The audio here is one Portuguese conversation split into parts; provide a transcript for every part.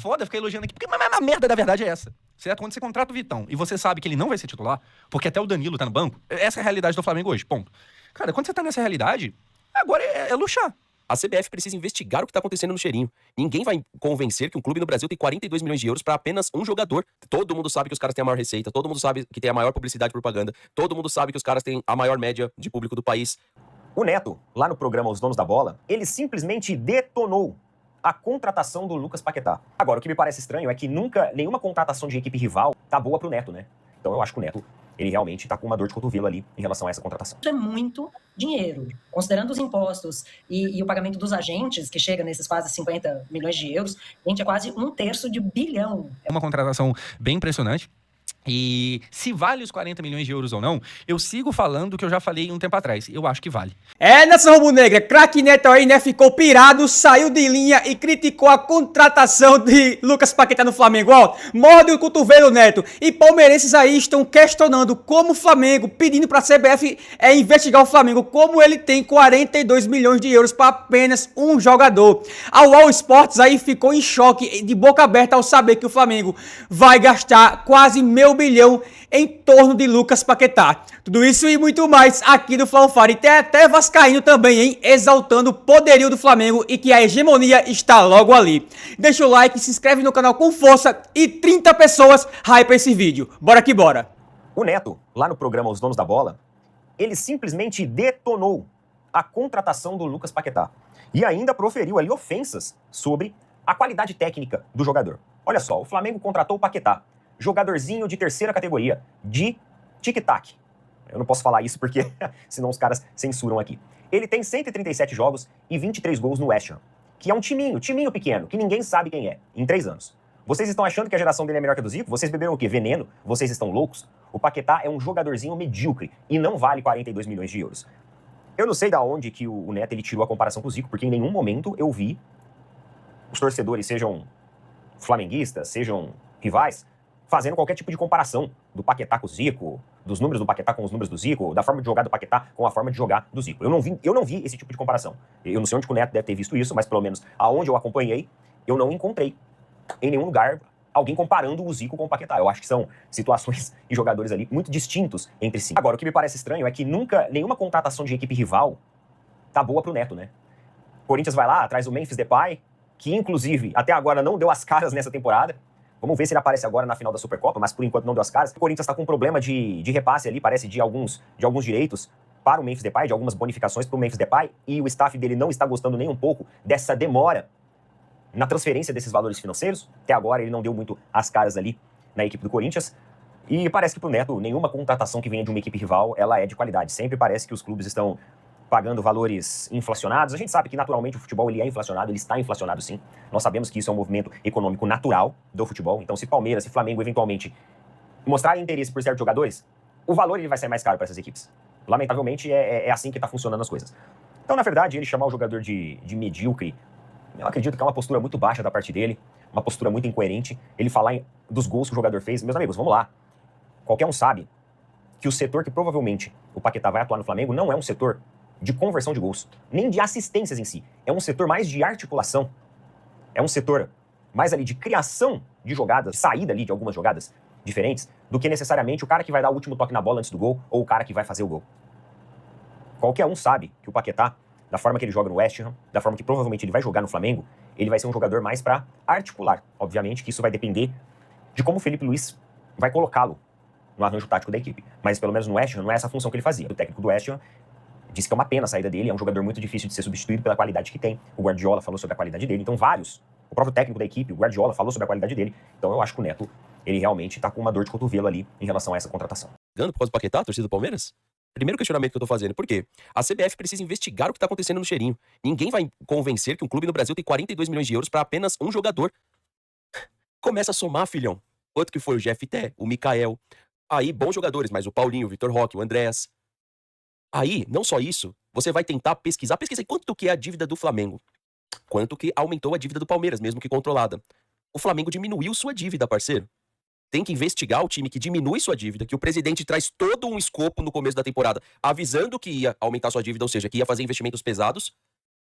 foda ficar elogiando aqui, porque a merda da verdade é essa, certo? Quando você contrata o Vitão e você sabe que ele não vai ser titular, porque até o Danilo tá no banco, essa é a realidade do Flamengo hoje, ponto. Cara, quando você tá nessa realidade, agora é luxar. A CBF precisa investigar o que tá acontecendo no Cheirinho. Ninguém vai convencer que um clube no Brasil tem 42 milhões de euros pra apenas um jogador. Todo mundo sabe que os caras têm a maior receita, todo mundo sabe que tem a maior publicidade e propaganda, todo mundo sabe que os caras têm a maior média de público do país. O Neto, lá no programa Os Donos da Bola, ele simplesmente detonou a contratação do Lucas Paquetá. Agora, o que me parece estranho é que nunca, nenhuma contratação de equipe rival tá boa pro Neto, né? Então eu acho que o Neto, ele realmente tá com uma dor de cotovelo ali em relação a essa contratação. Isso é muito dinheiro. Considerando os impostos e o pagamento dos agentes, que chega nesses quase 50 milhões de euros, gente, é quase 1/3 de bilhão. É uma contratação bem impressionante. E se vale os 40 milhões de euros ou não, eu sigo falando o que eu já falei um tempo atrás. Eu acho que vale. Nação rubro-negra, craque Neto aí, né, ficou pirado, saiu de linha e criticou a contratação de Lucas Paquetá no Flamengo. Ó, morde o cotovelo, Neto. E palmeirenses aí estão questionando como o Flamengo, pedindo pra CBF investigar o Flamengo, como ele tem 42 milhões de euros para apenas um jogador. A UOL Sports aí ficou em choque, de boca aberta, ao saber que o Flamengo vai gastar quase meio bilhão em torno de Lucas Paquetá. Tudo isso e muito mais aqui do Fla-Fla. E tem até vascaíno também, hein? Exaltando o poderio do Flamengo e que a hegemonia está logo ali. Deixa o like, se inscreve no canal com força e 30 pessoas hype esse vídeo. Bora que bora. O Neto, lá no programa Os Donos da Bola, ele simplesmente detonou a contratação do Lucas Paquetá. E ainda proferiu ali ofensas sobre a qualidade técnica do jogador. Olha só, o Flamengo contratou o Paquetá, jogadorzinho de terceira categoria, de tic-tac. Eu não posso falar isso porque senão os caras censuram aqui. Ele tem 137 jogos e 23 gols no West Ham, que é um timinho pequeno, que ninguém sabe quem é, em 3 anos. Vocês estão achando que a geração dele é melhor que a do Zico? Vocês beberam o quê? Veneno? Vocês estão loucos? O Paquetá é um jogadorzinho medíocre e não vale 42 milhões de euros. Eu não sei da onde que o Neto ele tirou a comparação com o Zico, porque em nenhum momento eu vi os torcedores, sejam flamenguistas, sejam rivais, fazendo qualquer tipo de comparação do Paquetá com o Zico, dos números do Paquetá com os números do Zico, da forma de jogar do Paquetá com a forma de jogar do Zico. Eu não vi esse tipo de comparação. Eu não sei onde o Neto deve ter visto isso, mas pelo menos aonde eu acompanhei, eu não encontrei em nenhum lugar alguém comparando o Zico com o Paquetá. Eu acho que são situações e jogadores ali muito distintos entre si. Agora, o que me parece estranho é que nunca, nenhuma contratação de equipe rival tá boa pro Neto, né? O Corinthians vai lá, traz o Memphis Depay, que inclusive até agora não deu as caras nessa temporada. Vamos ver se ele aparece agora na final da Supercopa, mas por enquanto não deu as caras. O Corinthians está com um problema de repasse ali, parece, de alguns direitos para o Memphis Depay, de algumas bonificações para o Memphis Depay, e o staff dele não está gostando nem um pouco dessa demora na transferência desses valores financeiros. Até agora ele não deu muito as caras ali na equipe do Corinthians. E parece que pro Neto, nenhuma contratação que venha de uma equipe rival, ela é de qualidade. Sempre parece que os clubes estão pagando valores inflacionados. A gente sabe que naturalmente o futebol ele é inflacionado, ele está inflacionado sim. Nós sabemos que isso é um movimento econômico natural do futebol. Então se Palmeiras, se Flamengo eventualmente mostrarem interesse por certos jogadores, o valor ele vai ser mais caro para essas equipes. Lamentavelmente é assim que está funcionando as coisas. Então na verdade ele chamar o jogador de medíocre, eu acredito que é uma postura muito baixa da parte dele, uma postura muito incoerente. Ele falar dos gols que o jogador fez. Meus amigos, vamos lá. Qualquer um sabe que o setor que provavelmente o Paquetá vai atuar no Flamengo não é um setor de conversão de gols, nem de assistências em si. É um setor mais de articulação. É um setor mais ali de criação de jogadas, de saída ali de algumas jogadas diferentes, do que necessariamente o cara que vai dar o último toque na bola antes do gol ou o cara que vai fazer o gol. Qualquer um sabe que o Paquetá, da forma que ele joga no West Ham, da forma que provavelmente ele vai jogar no Flamengo, ele vai ser um jogador mais para articular. Obviamente que isso vai depender de como o Felipe Luiz vai colocá-lo no arranjo tático da equipe. Mas pelo menos no West Ham não é essa a função que ele fazia. O técnico do West Ham disse que é uma pena a saída dele, é um jogador muito difícil de ser substituído pela qualidade que tem. O Guardiola falou sobre a qualidade dele, então o próprio técnico da equipe, o Guardiola, falou sobre a qualidade dele. Então eu acho que o Neto, ele realmente tá com uma dor de cotovelo ali em relação a essa contratação. Por causa do Paquetá, a torcida do Palmeiras? Primeiro questionamento que eu tô fazendo, por quê? A CBF precisa investigar o que tá acontecendo no Cheirinho. Ninguém vai convencer que um clube no Brasil tem 42 milhões de euros pra apenas um jogador. Começa a somar, filhão. Quanto que foi o GFT, o Mikael. Aí, bons jogadores, mas o Paulinho, o Vitor Roque, o Andréas. Aí, não só isso, você vai tentar pesquisar aí quanto que é a dívida do Flamengo. Quanto que aumentou a dívida do Palmeiras, mesmo que controlada. O Flamengo diminuiu sua dívida, parceiro. Tem que investigar o time que diminui sua dívida, que o presidente traz todo um escopo no começo da temporada, avisando que ia aumentar sua dívida, ou seja, que ia fazer investimentos pesados.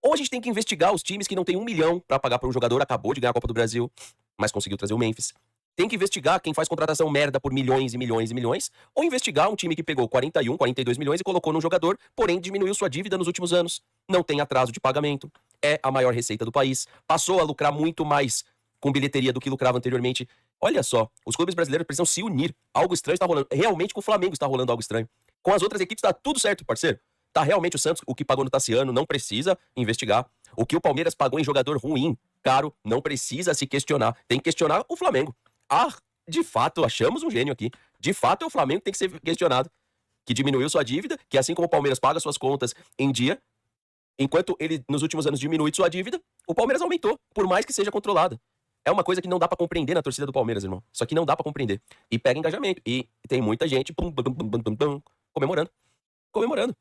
Ou a gente tem que investigar os times que não tem 1 milhão pra pagar por um jogador, acabou de ganhar a Copa do Brasil. mas conseguiu trazer o Memphis. Tem que investigar quem faz contratação merda por milhões e milhões e milhões, ou investigar um time que pegou 41, 42 milhões e colocou num jogador, porém diminuiu sua dívida nos últimos anos. Não tem atraso de pagamento, é a maior receita do país, passou a lucrar muito mais com bilheteria do que lucrava anteriormente. Olha só, os clubes brasileiros precisam se unir. Algo estranho está rolando. Realmente com o Flamengo está rolando algo estranho. Com as outras equipes tá tudo certo, parceiro. Tá realmente o Santos, o que pagou no Tassiano, não precisa investigar. O que o Palmeiras pagou em jogador ruim, caro, não precisa se questionar. Tem que questionar o Flamengo. De fato, achamos um gênio aqui. De fato, é o Flamengo que tem que ser questionado. Que diminuiu sua dívida, que assim como o Palmeiras paga suas contas em dia, enquanto ele, nos últimos anos, diminui sua dívida, o Palmeiras aumentou, por mais que seja controlada. É uma coisa que não dá pra compreender na torcida do Palmeiras, irmão. Só que não dá pra compreender. E pega engajamento. E tem muita gente comemorando. Comemorando.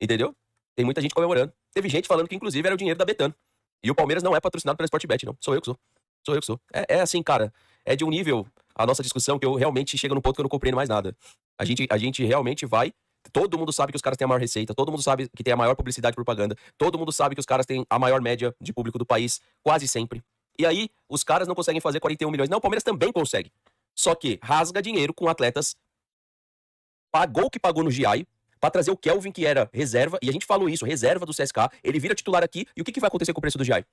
Entendeu? Tem muita gente comemorando. Teve gente falando que, inclusive, era o dinheiro da Betano. E o Palmeiras não é patrocinado pela Sportbet, não. Sou eu que sou. Sou eu que sou. É assim, cara. É de um nível a nossa discussão que eu realmente chego num ponto que eu não compreendo mais nada. A gente realmente vai... Todo mundo sabe que os caras têm a maior receita. Todo mundo sabe que tem a maior publicidade e propaganda. Todo mundo sabe que os caras têm a maior média de público do país. Quase sempre. E aí, os caras não conseguem fazer 41 milhões. Não, o Palmeiras também consegue. Só que rasga dinheiro com atletas. Pagou o que pagou no GI pra trazer o Kelvin, que era reserva. E a gente falou isso, reserva do CSK. Ele vira titular aqui. E o que vai acontecer com o preço do GI?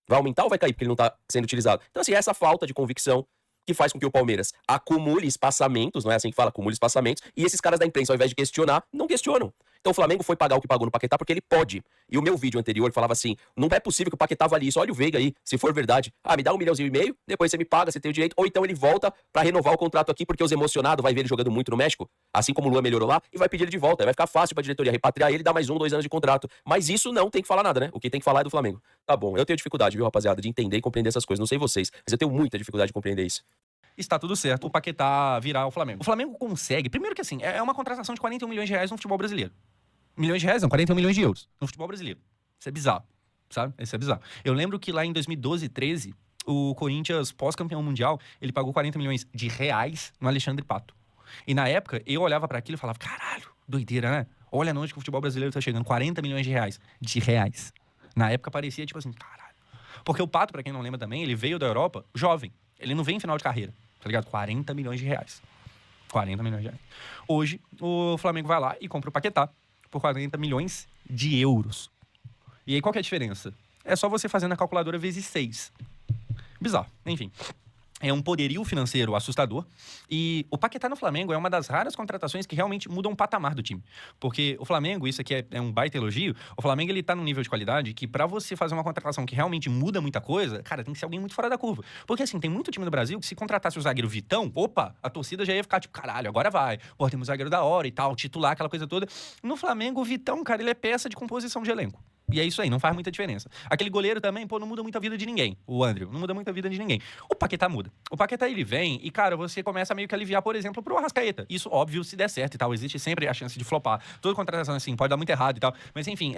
Vai aumentar ou vai cair? Porque ele não tá sendo utilizado. Então, assim, essa falta de convicção que faz com que o Palmeiras acumule espaçamentos, não é assim que fala? Acumule espaçamentos. E esses caras da imprensa, ao invés de questionar, não questionam. Então o Flamengo foi pagar o que pagou no Paquetá porque ele pode. E o meu vídeo anterior falava assim, não é possível que o Paquetá valie isso. Olha o Veiga aí, se for verdade. Me dá 1,5 milhão, depois você me paga, você tem o direito. Ou então ele volta pra renovar o contrato aqui porque os emocionados vai ver ele jogando muito no México, assim como o Luan melhorou lá, e vai pedir ele de volta. Aí vai ficar fácil pra diretoria repatriar ele e dar mais 1, 2 anos de contrato. Mas isso não tem que falar nada, né? O que tem que falar é do Flamengo. Tá bom, eu tenho dificuldade, viu, rapaziada, de entender e compreender essas coisas. Não sei vocês, mas eu tenho muita dificuldade de compreender isso. Está tudo certo o Paquetá virar o Flamengo. O Flamengo consegue... Primeiro que assim, é uma contratação de 41 milhões de reais no futebol brasileiro. Milhões de reais, não, 41 milhões de euros no futebol brasileiro. Isso é bizarro, sabe? Isso é bizarro. Eu lembro que lá em 2012, 13, o Corinthians, pós-campeão mundial, ele pagou 40 milhões de reais no Alexandre Pato. E na época, eu olhava pra aquilo e falava, caralho, doideira, né? Olha onde que o futebol brasileiro tá chegando, 40 milhões de reais. De reais. Na época parecia tipo assim, caralho. Porque o Pato, pra quem não lembra também, ele veio da Europa jovem. Ele não vem em final de carreira, tá ligado? 40 milhões de reais. 40 milhões de reais. Hoje, o Flamengo vai lá e compra o Paquetá por 40 milhões de euros. E aí, qual que é a diferença? É só você fazer na calculadora vezes 6. Bizarro. Enfim. É um poderio financeiro assustador. E o Paquetá no Flamengo é uma das raras contratações que realmente mudam o patamar do time. Porque o Flamengo, isso aqui é um baita elogio, o Flamengo ele tá num nível de qualidade que pra você fazer uma contratação que realmente muda muita coisa, cara, tem que ser alguém muito fora da curva. Porque assim, tem muito time no Brasil que se contratasse o zagueiro Vitão, opa, a torcida já ia ficar tipo, caralho, agora vai. Pô, temos zagueiro da hora e tal, titular, aquela coisa toda. No Flamengo, o Vitão, cara, ele é peça de composição de elenco. E é isso aí, não faz muita diferença. Aquele goleiro também, pô, não muda muito a vida de ninguém. O Andrew, não muda muito a vida de ninguém. O Paquetá muda. O Paquetá, ele vem e, cara, você começa a meio que aliviar, por exemplo, pro Arrascaeta. Isso, óbvio, se der certo e tal. Existe sempre a chance de flopar. Toda contratação, assim, pode dar muito errado e tal. Mas, enfim,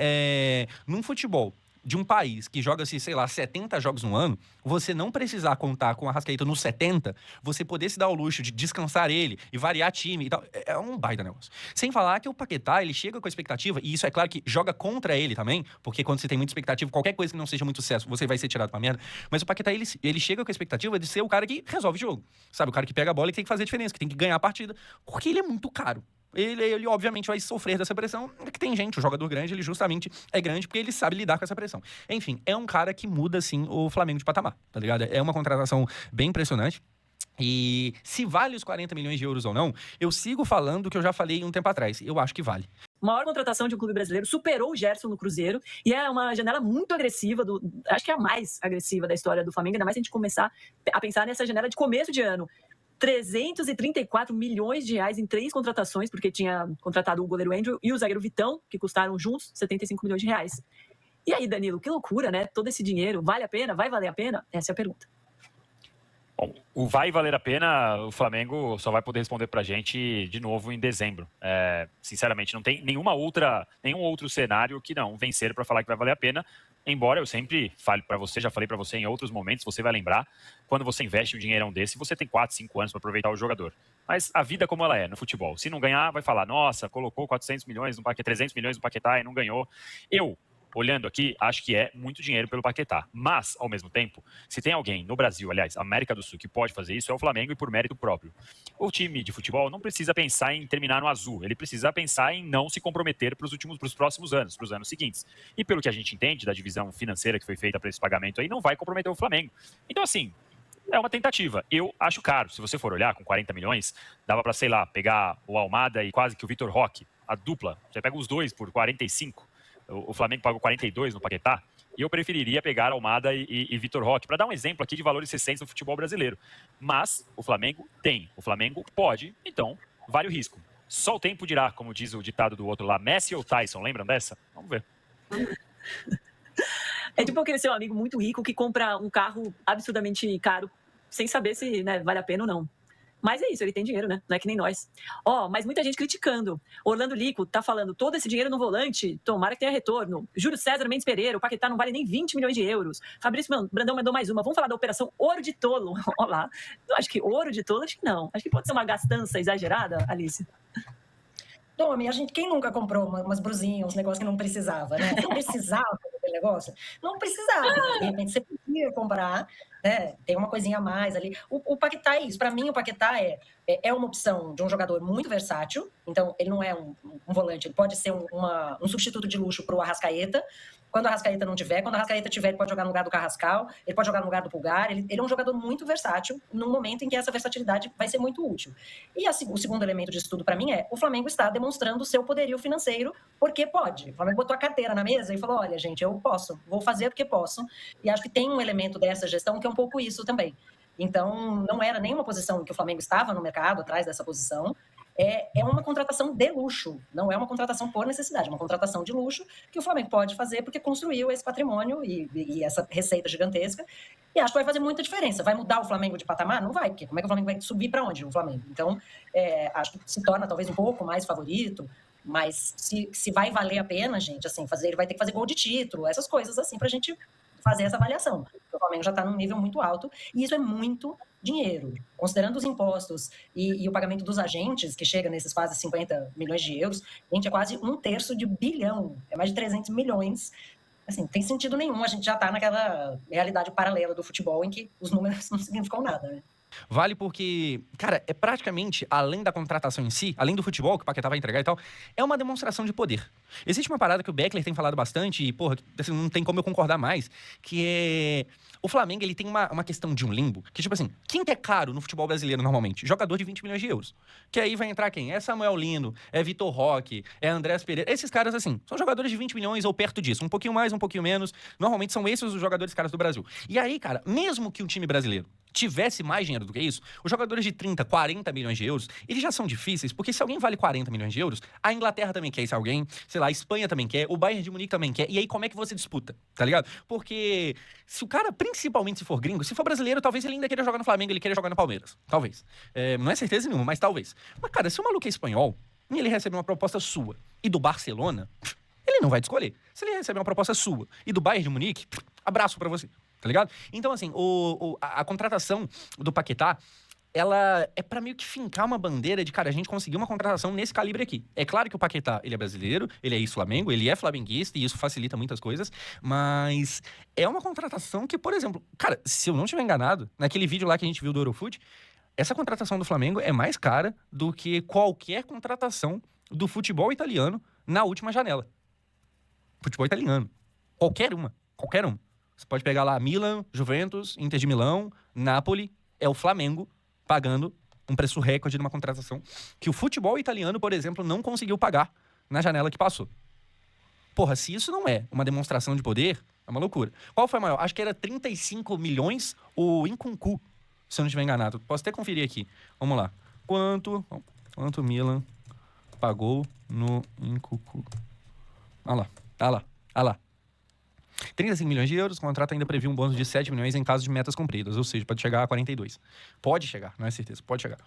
num futebol de um país que joga-se, sei lá, 70 jogos no ano, você não precisar contar com o Arrascaeta nos 70, você poder se dar o luxo de descansar ele e variar time e tal, é um baita negócio. Sem falar que o Paquetá, ele chega com a expectativa, e isso é claro que joga contra ele também, porque quando você tem muita expectativa, qualquer coisa que não seja muito sucesso, você vai ser tirado pra merda, mas o Paquetá, ele chega com a expectativa de ser o cara que resolve o jogo, sabe? O cara que pega a bola e que tem que fazer a diferença, que tem que ganhar a partida, porque ele é muito caro. Ele obviamente vai sofrer dessa pressão, que tem gente, o jogador grande, ele justamente é grande porque ele sabe lidar com essa pressão. Enfim, é um cara que muda, assim, o Flamengo de patamar, tá ligado? É uma contratação bem impressionante. E se vale os 40 milhões de euros ou não, eu sigo falando o que eu já falei um tempo atrás. Eu acho que vale. Maior contratação de um clube brasileiro, superou o Gerson no Cruzeiro, e é uma janela muito agressiva, acho que é a mais agressiva da história do Flamengo, ainda mais se a gente começar a pensar nessa janela de começo de ano. 334 milhões de reais em 3 contratações, porque tinha contratado o goleiro Andrew e o zagueiro Vitão, que custaram juntos 75 milhões de reais. E aí, Danilo, que loucura, né? Todo esse dinheiro, vale a pena? Vai valer a pena? Essa é a pergunta. Bom, o vai valer a pena, o Flamengo só vai poder responder pra gente de novo em dezembro. Sinceramente, não tem nenhum outro cenário que não vencer para falar que vai valer a pena. Embora eu sempre fale para você, já falei para você em outros momentos, você vai lembrar, quando você investe um dinheirão desse, você tem 4, 5 anos para aproveitar o jogador. Mas a vida como ela é no futebol. Se não ganhar, vai falar, nossa, colocou 400 milhões no Paquetá, 300 milhões no Paquetá e não ganhou. Eu olhando aqui, acho que é muito dinheiro pelo Paquetá. Mas, ao mesmo tempo, se tem alguém no Brasil, aliás, América do Sul, que pode fazer isso, é o Flamengo e por mérito próprio. O time de futebol não precisa pensar em terminar no azul, ele precisa pensar em não se comprometer para os próximos anos, para os anos seguintes. E pelo que a gente entende da divisão financeira que foi feita para esse pagamento aí, não vai comprometer o Flamengo. Então, assim, é uma tentativa. Eu acho caro. Se você for olhar, com 40 milhões, dava para, sei lá, pegar o Almada e quase que o Vitor Roque, a dupla. Você pega os dois por 45. O Flamengo pagou 42 no Paquetá. E eu preferiria pegar Almada e Vitor Roque, para dar um exemplo aqui de valores recentes no futebol brasileiro. Mas o Flamengo tem. O Flamengo pode, então vale o risco. Só o tempo dirá, como diz o ditado do outro lá, Messi ou Tyson, lembram dessa? Vamos ver. É tipo aquele seu amigo muito rico que compra um carro absurdamente caro sem saber se, né, vale a pena ou não. Mas é isso, ele tem dinheiro, né? Não é que nem nós. Mas muita gente criticando. Orlando Lico tá falando, todo esse dinheiro no volante, tomara que tenha retorno. Júlio César Mendes Pereira, o Paquetá não vale nem 20 milhões de euros. Fabrício Brandão mandou mais uma. Vamos falar da operação Ouro de Tolo. Olá. Eu acho que ouro de tolo, acho que não. Acho que pode ser uma gastança exagerada, Alice. Tome, quem nunca comprou umas brusinhas, uns negócios que não precisava, né? Você não precisava daquele negócio? Não precisava. De repente você podia comprar, né? Tem uma coisinha a mais ali. O Paquetá é isso. Para mim, o Paquetá é uma opção de um jogador muito versátil. Então, ele não é um volante, ele pode ser um substituto de luxo para o Arrascaeta. Quando o Arrascaeta não tiver, quando o Arrascaeta tiver, ele pode jogar no lugar do Carrascal, ele pode jogar no lugar do Pulgar. Ele é um jogador muito versátil, num momento em que essa versatilidade vai ser muito útil. E o segundo elemento disso tudo, para mim, o Flamengo está demonstrando o seu poderio financeiro porque pode. O Flamengo botou a carteira na mesa e falou, olha, gente, eu posso, vou fazer porque posso. E acho que tem um elemento dessa gestão que é um pouco isso também. Então, não era nenhuma posição que o Flamengo estava no mercado, atrás dessa posição. É uma contratação de luxo, não é uma contratação por necessidade, é uma contratação de luxo que o Flamengo pode fazer porque construiu esse patrimônio e essa receita gigantesca, e acho que vai fazer muita diferença. Vai mudar o Flamengo de patamar? Não vai, porque como é que o Flamengo vai subir para onde o Flamengo? Então, acho que se torna talvez um pouco mais favorito, mas se vai valer a pena, gente, assim, ele vai ter que fazer gol de título, essas coisas assim, pra gente fazer essa avaliação. O Flamengo já está num nível muito alto e isso é muito dinheiro. Considerando os impostos e o pagamento dos agentes, que chega nesses quase 50 milhões de euros, gente, é quase 1/3 de bilhão, é mais de 300 milhões. Assim, não tem sentido nenhum, a gente já está naquela realidade paralela do futebol em que os números não significam nada, né? Vale porque, cara, é praticamente, além da contratação em si, além do futebol que o Paquetá vai entregar e tal, é uma demonstração de poder. Existe uma parada que o Beckler tem falado bastante e, porra, assim, não tem como eu concordar mais, que é... O Flamengo, ele tem uma questão de um limbo, que tipo assim, quem que é caro no futebol brasileiro normalmente? Jogador de 20 milhões de euros. Que aí vai entrar quem? É Samuel Lino, é Vitor Roque, é Andrés Pereira. Esses caras, assim, são jogadores de 20 milhões ou perto disso. Um pouquinho mais, um pouquinho menos. Normalmente são esses os jogadores caros do Brasil. E aí, cara, mesmo que o time brasileiro tivesse mais dinheiro do que isso, os jogadores de 30, 40 milhões de euros, eles já são difíceis, porque se alguém vale 40 milhões de euros, a Inglaterra também quer esse alguém, sei lá, a Espanha também quer, o Bayern de Munique também quer, e aí como é que você disputa, tá ligado? Porque se o cara, principalmente se for gringo, se for brasileiro, talvez ele ainda queira jogar no Flamengo, ele queira jogar no Palmeiras, talvez. Não é certeza nenhuma, mas talvez. Mas, cara, se o maluco é espanhol, e ele recebe uma proposta sua e do Barcelona, ele não vai te escolher. Se ele receber uma proposta sua e do Bayern de Munique, abraço pra você. Tá ligado? Então, assim, a contratação do Paquetá, ela é pra meio que fincar uma bandeira de, cara, a gente conseguiu uma contratação nesse calibre aqui. É claro que o Paquetá, ele é brasileiro, ele é ex-Flamengo, ele é flamenguista e isso facilita muitas coisas, mas é uma contratação que, por exemplo, cara, se eu não estiver enganado, naquele vídeo lá que a gente viu do Eurofoot, essa contratação do Flamengo é mais cara do que qualquer contratação do futebol italiano na última janela. Futebol italiano. Qualquer uma. Você pode pegar lá Milan, Juventus, Inter de Milão, Napoli, é o Flamengo pagando um preço recorde de uma contratação que o futebol italiano, por exemplo, não conseguiu pagar na janela que passou. Porra, se isso não é uma demonstração de poder, é uma loucura. Qual foi a maior? Acho que era 35 milhões o Nkunku, se eu não estiver enganado. Posso até conferir aqui. Vamos lá. Quanto Milan pagou no Nkunku? Olha lá. 35 milhões de euros, o contrato ainda previa um bônus de 7 milhões em caso de metas cumpridas, ou seja, pode chegar a 42. Pode chegar, não é certeza, pode chegar.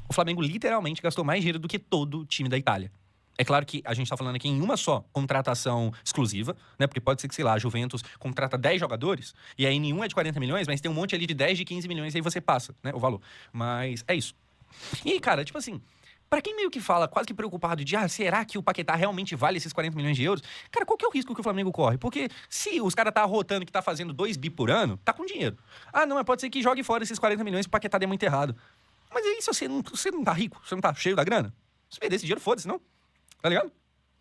O Flamengo literalmente gastou mais dinheiro do que todo o time da Itália. É claro que a gente tá falando aqui em uma só contratação exclusiva, né? Porque pode ser que, sei lá, a Juventus contrata 10 jogadores, e aí nenhum é de 40 milhões, mas tem um monte ali de 10, de 15 milhões, e aí você passa, né, o valor. Mas é isso. E, cara, tipo assim, Pra quem meio que fala, quase que preocupado de, será que o Paquetá realmente vale esses 40 milhões de euros? Cara, qual que é o risco que o Flamengo corre? Porque se os caras tá rotando que tá fazendo 2 bi por ano, tá com dinheiro. Não, mas pode ser que jogue fora esses 40 milhões e o Paquetá dê muito errado. Mas aí, se você não tá rico, você não tá cheio da grana, se perder esse dinheiro, foda-se, não? Tá ligado?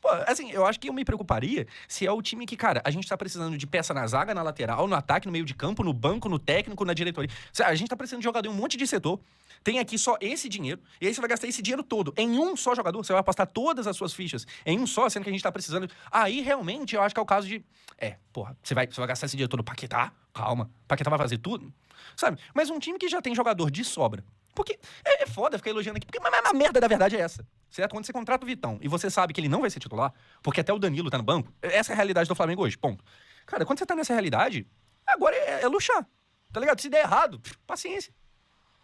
Pô, assim, eu acho que eu me preocuparia se é o time que, cara, a gente tá precisando de peça na zaga, na lateral, no ataque, no meio de campo, no banco, no técnico, na diretoria. A gente tá precisando de jogador em um monte de setor. Tem aqui só esse dinheiro, e aí você vai gastar esse dinheiro todo em um só jogador, você vai apostar todas as suas fichas em um só, sendo que a gente tá precisando. Aí, realmente, eu acho que é o caso de... você vai gastar esse dinheiro todo no Paquetá? Calma, Paquetá vai fazer tudo? Sabe? Mas um time que já tem jogador de sobra. Porque é foda ficar elogiando aqui, porque a merda da verdade é essa, certo? Quando você contrata o Vitão e você sabe que ele não vai ser titular, porque até o Danilo tá no banco, essa é a realidade do Flamengo hoje, ponto. Cara, quando você tá nessa realidade, agora é luxar, tá ligado? Se der errado, paciência.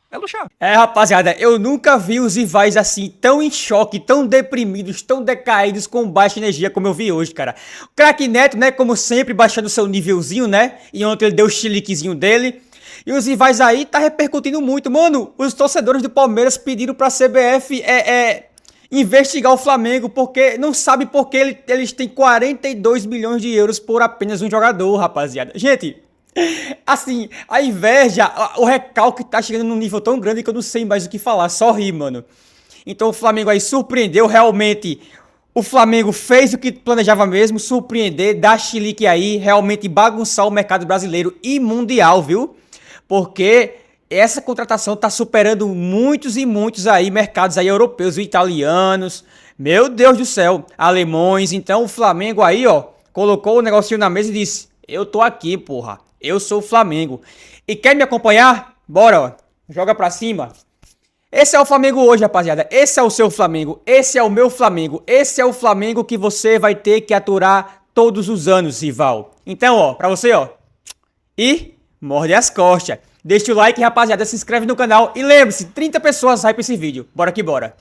É luxar. Rapaziada, eu nunca vi os rivais assim, tão em choque, tão deprimidos, tão decaídos, com baixa energia como eu vi hoje, cara. O craque Neto, né, como sempre, baixando seu nívelzinho, né? E ontem ele deu o chiliquezinho dele. E os rivais aí tá repercutindo muito. Mano, os torcedores do Palmeiras pediram pra CBF investigar o Flamengo, porque não sabe por que eles têm 42 milhões de euros por apenas um jogador, rapaziada. Gente... assim, a inveja, o recalque tá chegando num nível tão grande que eu não sei mais o que falar, só rir, mano. Então o Flamengo aí surpreendeu, realmente, o Flamengo fez o que planejava mesmo, surpreender, dar chilique aí, realmente bagunçar o mercado brasileiro e mundial, viu? Porque essa contratação tá superando muitos e muitos aí mercados aí europeus e italianos, meu Deus do céu, alemães. Então o Flamengo aí, ó, colocou o negocinho na mesa e disse, eu tô aqui, porra. Eu sou o Flamengo. E quer me acompanhar? Bora, ó. Joga pra cima. Esse é o Flamengo hoje, rapaziada. Esse é o seu Flamengo. Esse é o meu Flamengo. Esse é o Flamengo que você vai ter que aturar todos os anos, rival. Então, ó, pra você, ó. E morde as costas. Deixa o like, rapaziada. Se inscreve no canal. E lembre-se, 30 pessoas hype esse vídeo. Bora que bora.